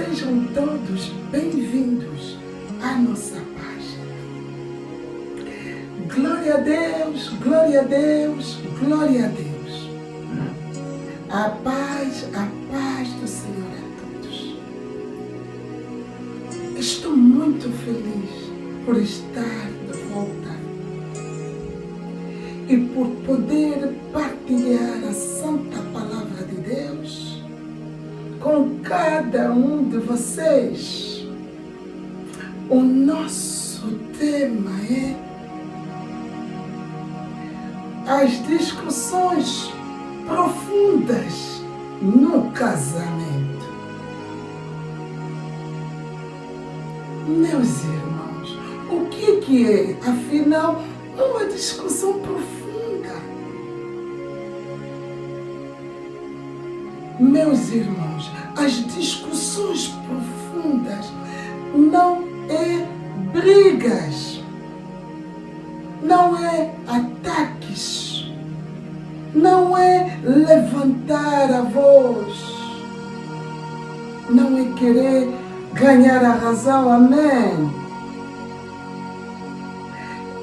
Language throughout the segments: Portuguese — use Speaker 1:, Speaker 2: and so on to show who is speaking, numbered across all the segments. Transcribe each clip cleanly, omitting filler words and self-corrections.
Speaker 1: Sejam todos bem-vindos à nossa página. Glória a Deus, glória a Deus, glória a Deus. A paz do Senhor a todos. Estou muito feliz por estar de volta e por poder partilhar a Santa Palavra de Deus com cada um de vocês. O nosso tema é as discussões profundas no casamento. Meus irmãos, o que é, afinal, uma discussão profunda? Meus irmãos, as discussões profundas não é brigas, não é ataques, não é levantar a voz, não é querer ganhar a razão, amém?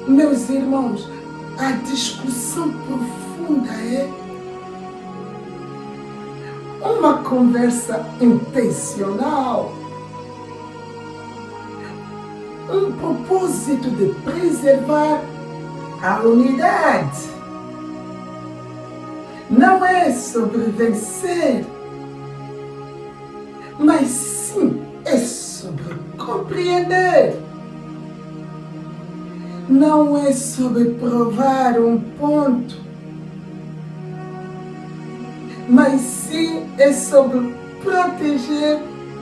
Speaker 1: Meus irmãos, a discussão profunda é uma conversa intencional, um propósito de preservar a unidade. Não é sobre vencer, mas sim é sobre compreender. Não é sobre provar um ponto, mas sim é sobre proteger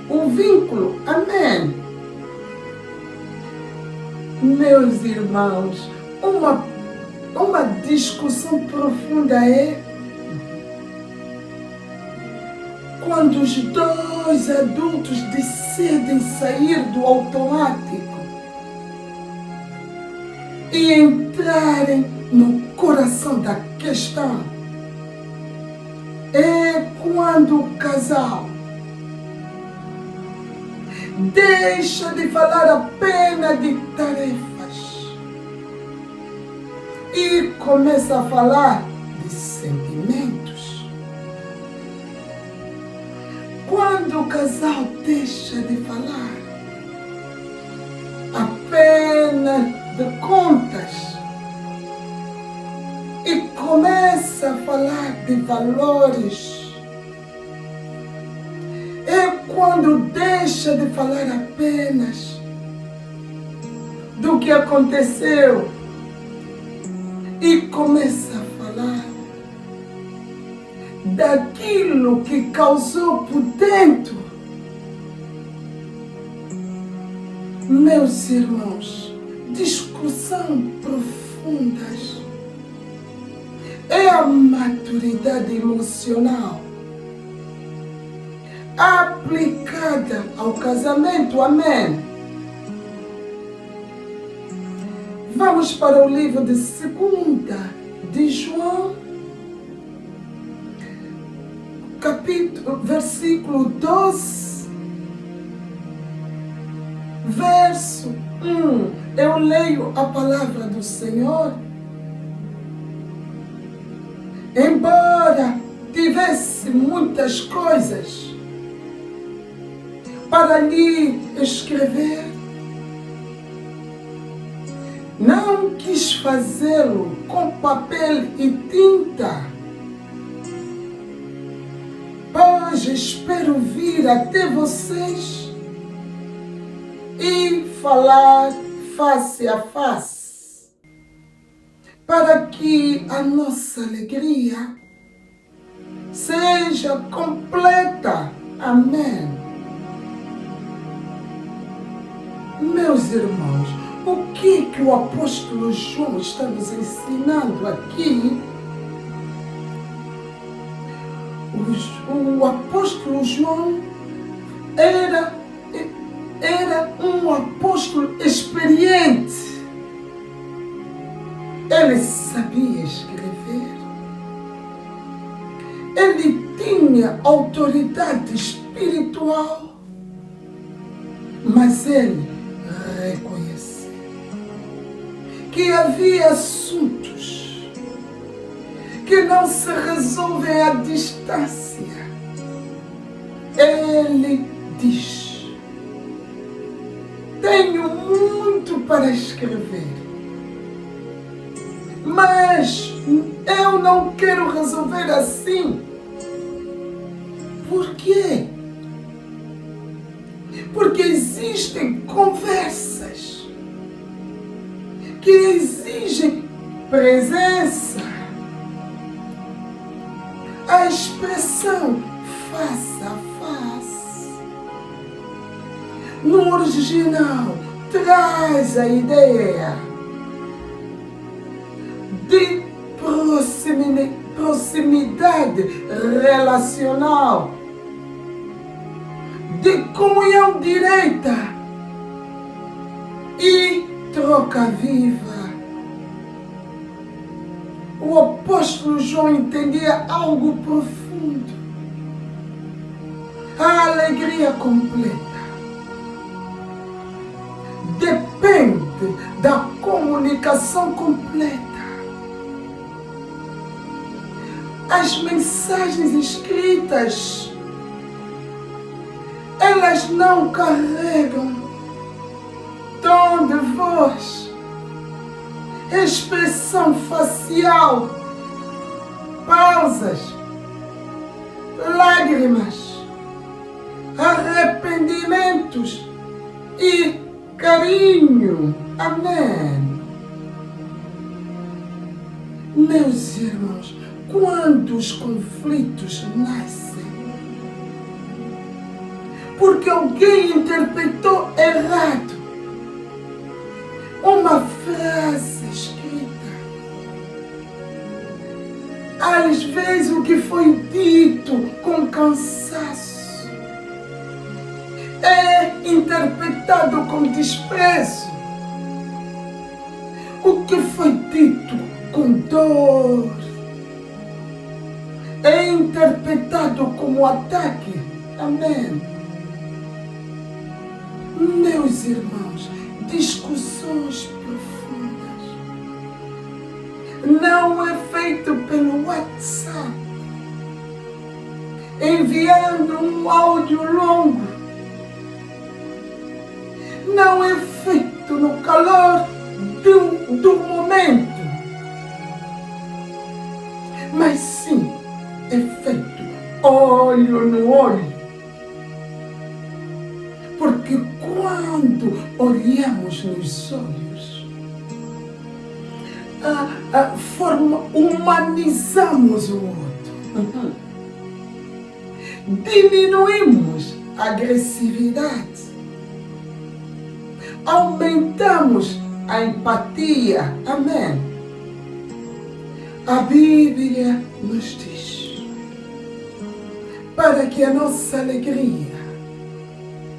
Speaker 1: o vínculo. Amém? Meus irmãos, uma discussão profunda é quando os dois adultos decidem sair do automático e entrarem no coração da questão. É quando o casal deixa de falar apenas de tarefas e começa a falar de sentimentos. Quando o casal deixa de falar apenas de contas e começa a falar de valores. É quando deixa de falar apenas do que aconteceu e começa a falar daquilo que causou por dentro. Meus irmãos, discussão profundas é a maturidade emocional aplicada ao casamento. Amém? Vamos para o livro de 2 de João, versículo 12, verso 1. Eu leio a palavra do Senhor. Embora tivesse muitas coisas para lhe escrever, não quis fazê-lo com papel e tinta, pois espero vir até vocês e falar face a face, para que a nossa alegria seja completa. Amém. Meus irmãos, o que o apóstolo João está nos ensinando aqui? O apóstolo João era um apóstolo experiente. Ele sabia escrever. Ele tinha autoridade espiritual Mas ele reconheceu que havia assuntos que não se resolvem à distância. Ele diz: tenho muito para escrever, mas eu não quero resolver assim. Por quê? Porque existem conversas que exigem presença. A expressão face a face, no original, traz a ideia de proximidade relacional, de comunhão direta e troca viva. O apóstolo João entendia algo profundo. A alegria completa depende da comunicação completa. As mensagens escritas, elas não carregam tom de voz, expressão facial, pausas, lágrimas, arrependimentos e carinho. Amém. Meus irmãos, quando os conflitos nascem, porque alguém interpretou errado uma frase escrita, às vezes o que foi dito com cansaço é interpretado com desprezo, o que foi dito com dor é interpretado como ataque. Amém. Meus irmãos, discussões profundas não é feito pelo WhatsApp, enviando um áudio longo. Não é feito no calor do momento, mas sim é feito olho no olho. Porque quando olhamos nos olhos, humanizamos o outro. Diminuímos a agressividade. Aumentamos a empatia. Amém. A Bíblia nos diz: para que a nossa alegria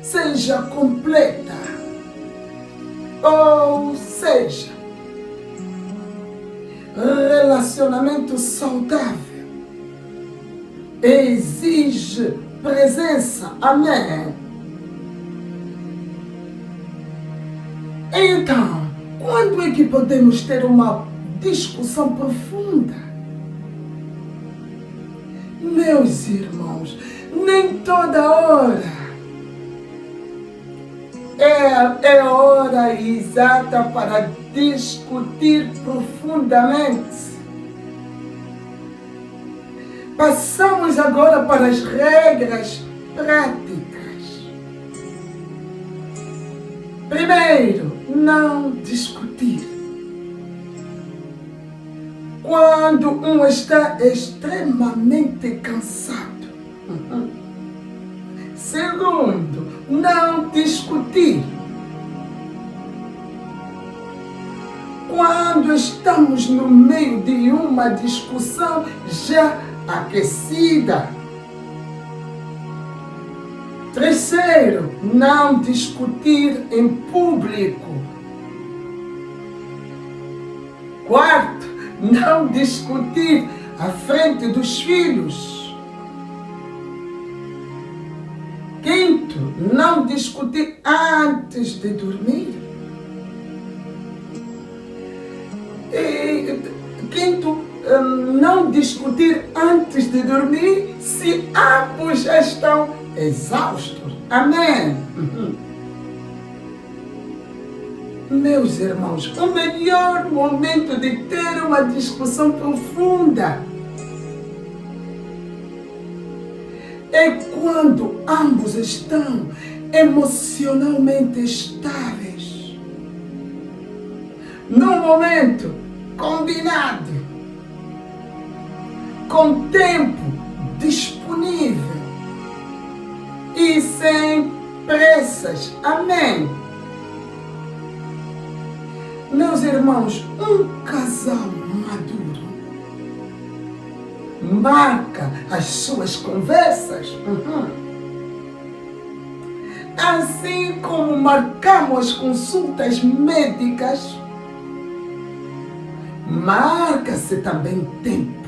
Speaker 1: seja completa, ou seja, relacionamento saudável exige presença. Amém. Então, quando é que podemos ter uma discussão profunda? Meus irmãos, nem toda hora é hora exata para discutir profundamente. Passamos agora para as regras práticas. Primeiro, não discutir. Quando um está extremamente cansado. Segundo, não discutir. Quando estamos no meio de uma discussão já aquecida. Terceiro, não discutir em público. Quarto, não discutir à frente dos filhos. Quinto, Quinto, não discutir antes de dormir. Quinto, não discutir antes de dormir se ambos já estão exaustos. Amém. Meus irmãos, o melhor momento de ter uma discussão profunda é quando ambos estão emocionalmente estáveis. No momento combinado, com tempo disponível e sem pressas. Amém. Meus irmãos, um casal maduro marca as suas conversas, assim como marcamos as consultas médicas, marca-se também tempo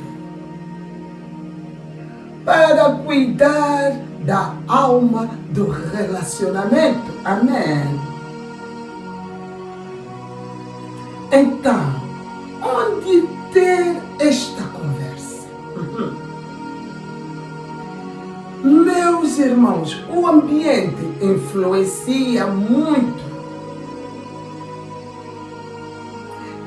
Speaker 1: para cuidar da alma do relacionamento. Amém. Então, onde ter esta conversa? Meus irmãos, o ambiente influencia muito.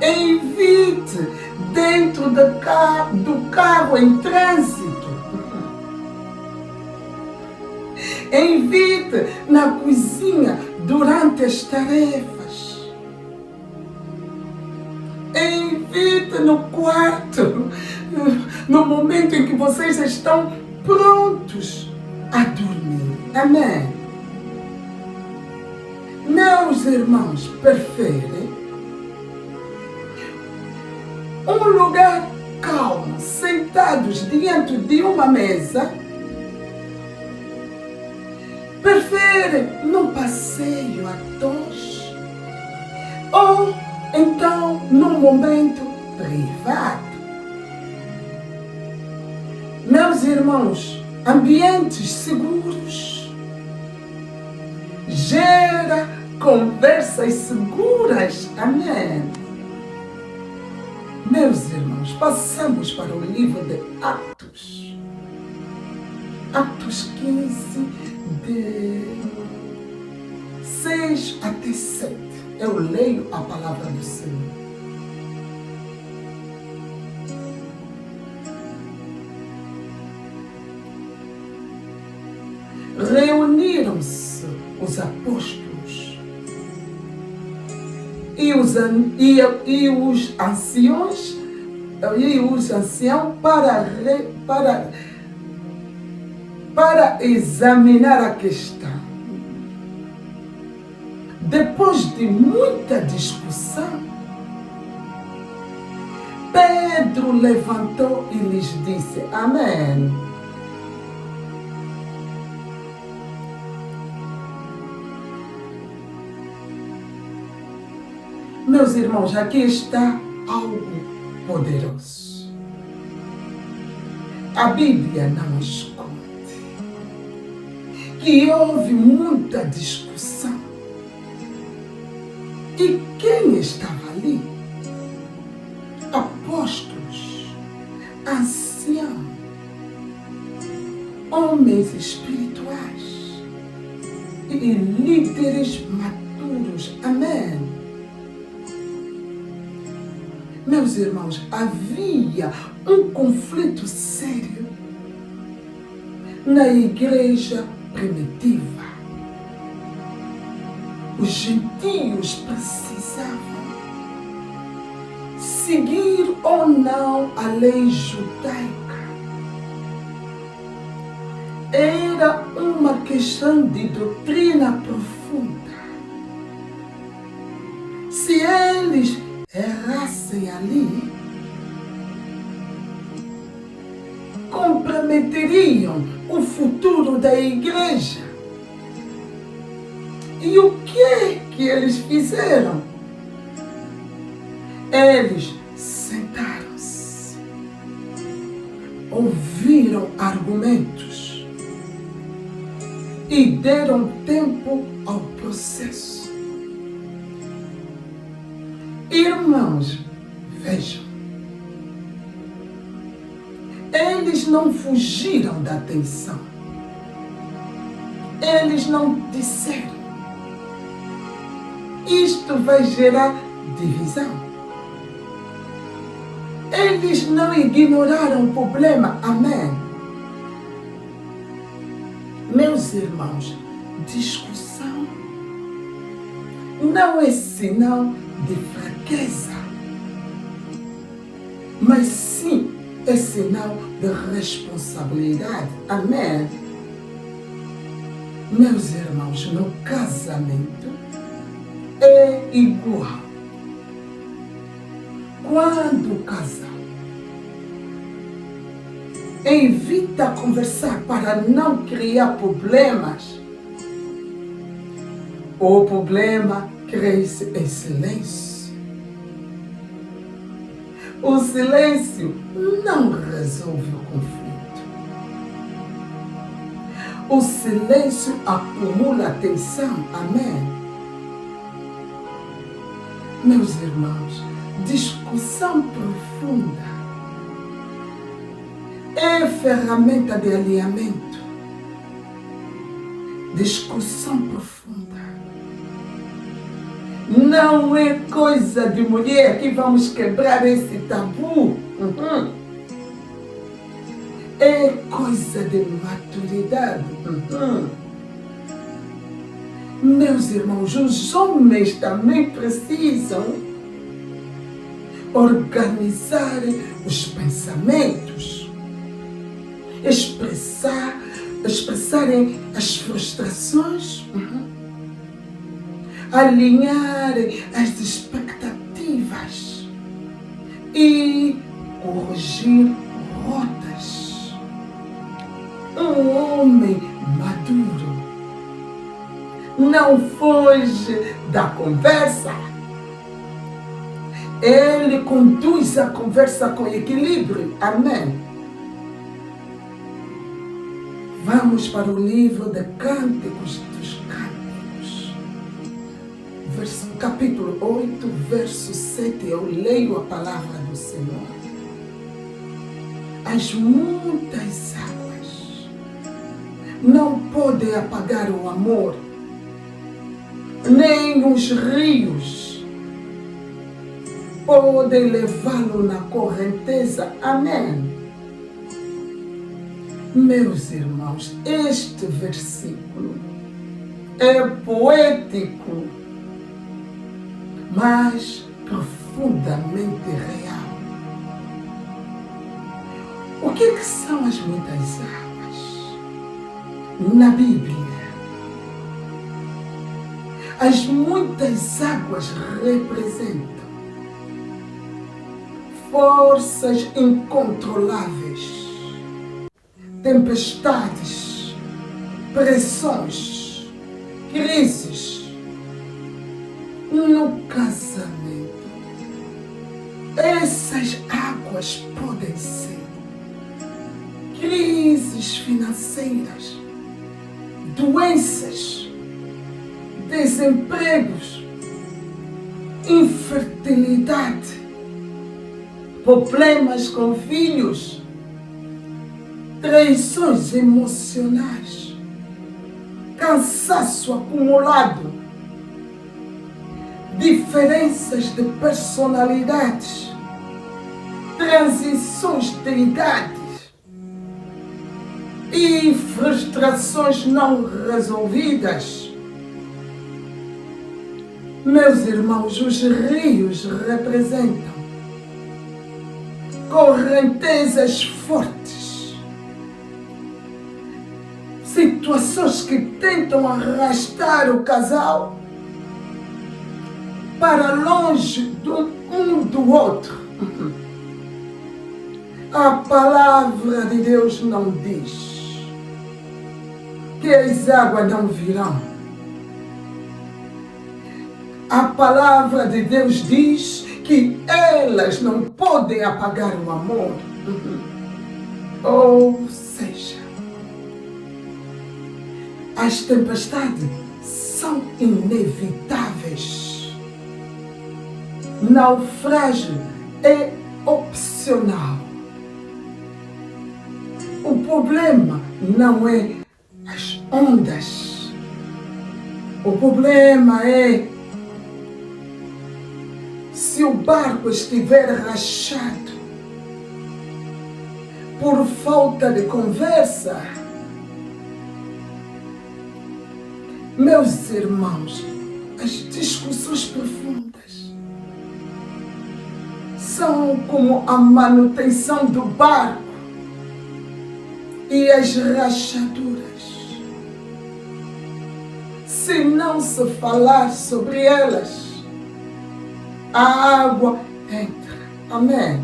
Speaker 1: Evite dentro do carro em trânsito. Evite na cozinha durante as tarefas. Evite no quarto, no momento em que vocês estão prontos a dormir. Amém. Meus irmãos, preferem um lugar calmo, sentados diante de uma mesa? Preferem num passeio a dois? Ou então num momento privado? Meus irmãos, ambientes seguros gera conversas seguras. Amém. Meus irmãos, passamos para o livro de Atos. Atos 15, de 6 até 7. Eu leio a palavra do Senhor. Reuniram-se os apóstolos e os anciãos para examinar a questão. Depois de muita discussão, Pedro levantou e lhes disse: Amém. Meus irmãos, aqui está algo poderoso. A Bíblia não esconde que houve muita discussão. E quem estava ali? Apóstolos, anciãos, homens espirituais e líderes maduros. Amém. Meus irmãos, havia um conflito sério na igreja primitiva. Os gentios precisavam seguir ou não a lei judaica. Era uma questão de doutrina profunda. Se eles errassem ali, comprometeriam o futuro da igreja. E o que eles fizeram? Eles sentaram-se, ouviram argumentos e deram tempo ao processo. Irmãos, vejam, eles não fugiram da tensão. Eles não disseram: isto vai gerar divisão. Eles não ignoraram o problema. Amém. Meus irmãos, discussão não é sinal de fraqueza, mas sim é sinal de responsabilidade. Amém. Meus irmãos, no casamento é igual. Quando o casal evita conversar para não criar problemas, o problema cresce em silêncio. O silêncio não resolve o conflito. O silêncio acumula tensão. Amém? Meus irmãos, discussão profunda é ferramenta de alinhamento. Discussão profunda não é coisa de mulher que vamos quebrar esse tabu. É coisa de maturidade. Meus irmãos, os homens também precisam organizar os pensamentos, expressarem as frustrações, alinharem as expectativas e corrigir rotas. Um homem maduro não foge da conversa. Ele conduz a conversa com equilíbrio. Amém. Vamos para o livro de Cânticos dos Cânticos. Capítulo 8, verso 7. Eu leio a palavra do Senhor. As muitas águas não podem apagar o amor, nem os rios podem levá-lo na correnteza. Amém. Meus irmãos, este versículo é poético, mas profundamente real. O que são as muitas águas? Na Bíblia, as muitas águas representam forças incontroláveis, tempestades, pressões, crises. No casamento, essas águas podem ser crises financeiras, doenças, desempregos, infertilidade, problemas com filhos, traições emocionais, cansaço acumulado, diferenças de personalidades, transições de idades e frustrações não resolvidas. Meus irmãos, os rios representam correntezas fortes, situações que tentam arrastar o casal para longe um do outro. A palavra de Deus não diz que as águas não virão. A palavra de Deus diz que elas não podem apagar o amor. Ou seja, As tempestades são inevitáveis. Naufrágio é opcional. O problema não é as ondas. O problema é se o barco estiver rachado por falta de conversa. Meus irmãos, as discussões profundas são como a manutenção do barco e as rachaduras. Se não se falar sobre elas, a água entra. Amém.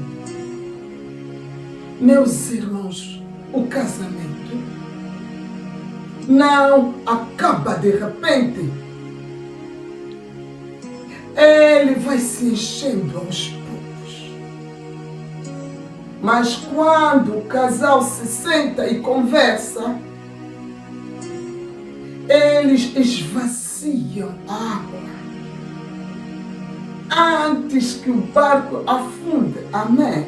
Speaker 1: Meus irmãos, o casamento não acaba de repente. Ele vai se enchendo aos poucos. Mas quando o casal se senta e conversa, eles esvaziam a água antes que o barco afunde. Amém.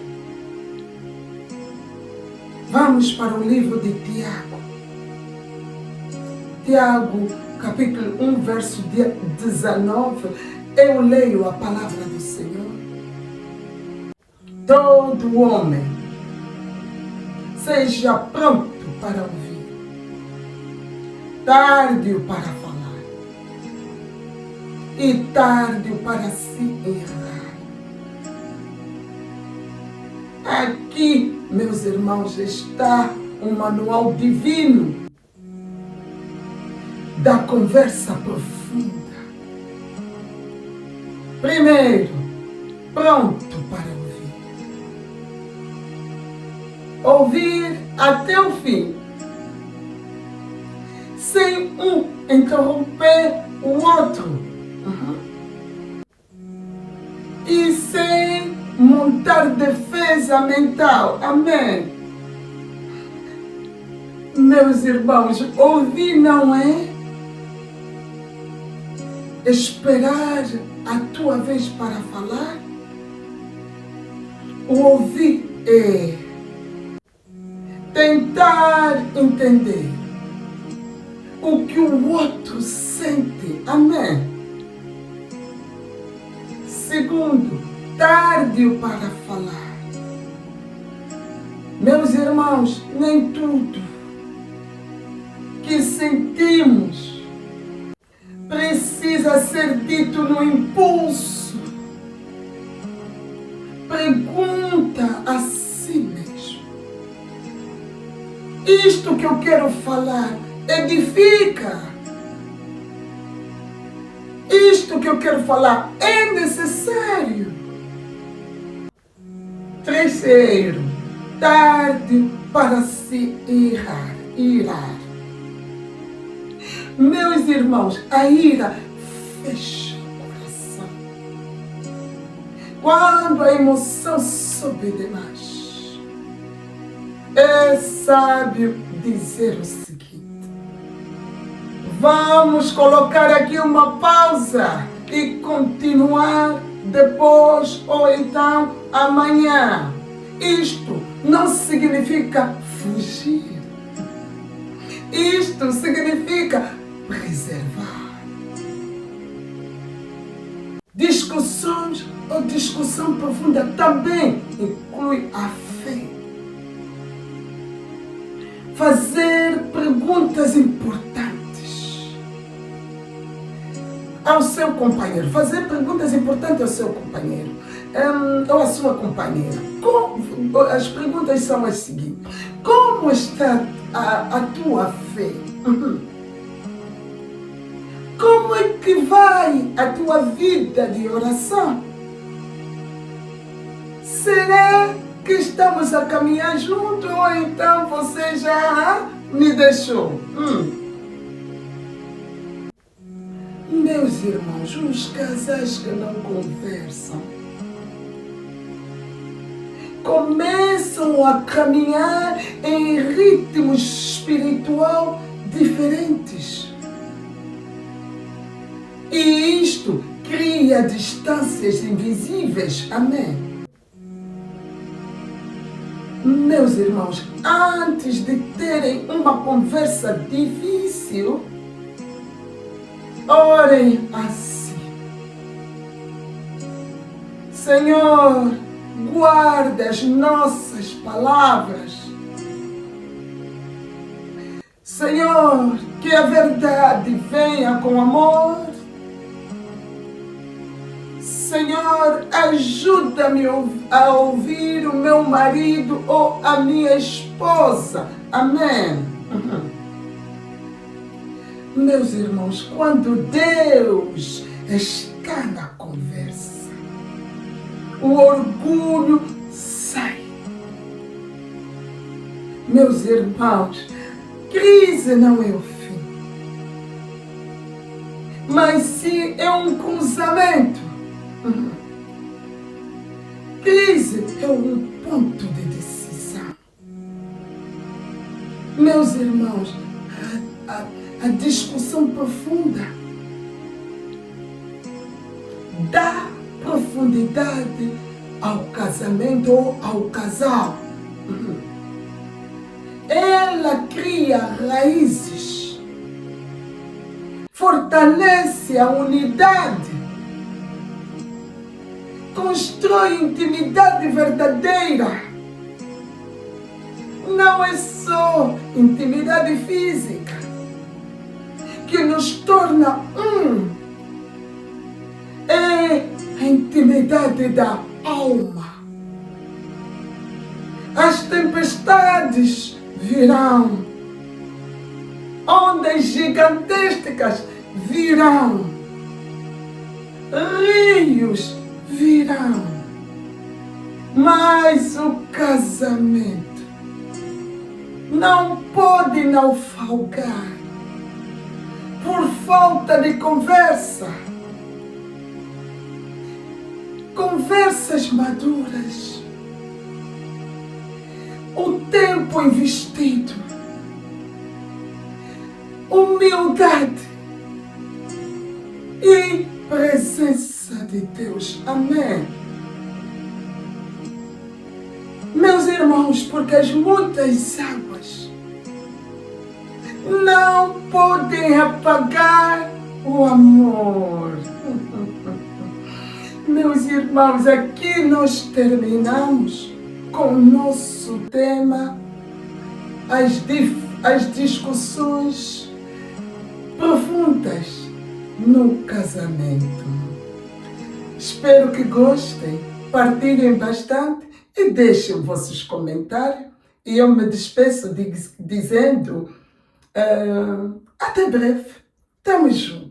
Speaker 1: Vamos para o livro de Tiago. Tiago, capítulo 1, verso 19. Eu leio a palavra do Senhor. Todo homem seja pronto para ouvir, tardio para falar e tardio para se errar. Aqui, meus irmãos, está um manual divino da conversa profunda. Primeiro, pronto para ouvir. Ouvir até o fim, sem um interromper o outro. E sem montar defesa mental. Amém. Meus irmãos, ouvir não é esperar a tua vez para falar. O ouvir é tentar entender o que o outro sente. Amém. Segundo, tardio para falar. Meus irmãos, nem tudo que sentimos precisa ser dito no impulso. Pergunta a si mesmo: isto que eu quero falar edifica? Isto que eu quero falar é necessário? Terceiro, tarde para se irar. Meus irmãos, a ira fecha o coração. Quando a emoção sobe demais, é sábio dizer o seguinte: vamos colocar aqui uma pausa e continuar depois ou então amanhã. Isto não significa fugir. Isto significa preservar. Discussões ou discussão profunda também inclui a fé. Fazer perguntas importantes ao seu companheiro. Fazer perguntas importantes ao seu companheiro ou à sua companheira. As perguntas são as seguintes: como está a tua fé? Como é que vai a tua vida de oração? Será que estamos a caminhar juntos ou então você já me deixou? Meus irmãos, os casais que não conversam começam a caminhar em ritmo espiritual diferentes. E isto cria distâncias invisíveis. Amém. Meus irmãos, antes de terem uma conversa difícil, orem assim: Senhor, guarda as nossas palavras. Senhor, que a verdade venha com amor. Senhor, ajuda-me a ouvir o meu marido ou a minha esposa. Amém. Meus irmãos, quando Deus está na conversa, o orgulho sai. Meus irmãos, crise não é o fim, mas sim é um cruzamento. Crise é um ponto de decisão. Meus irmãos, a discussão profunda dá profundidade ao casamento ou ao casal. Ela cria raízes, fortalece a unidade, constrói intimidade verdadeira. Não é só intimidade física que nos torna um, é a intimidade da alma. As tempestades virão, ondas gigantescas virão, rios virão, mas o casamento não pode naufragar por falta de conversa. Conversas maduras, o tempo investido, humildade e presença de Deus. Amém. Meus irmãos, porque as muitas águas não podem apagar o amor. Meus irmãos, aqui nós terminamos com o nosso tema, as discussões profundas no casamento. Espero que gostem, partilhem bastante e deixem vossos comentários. E eu me despeço dizendo até breve. Tamo junto.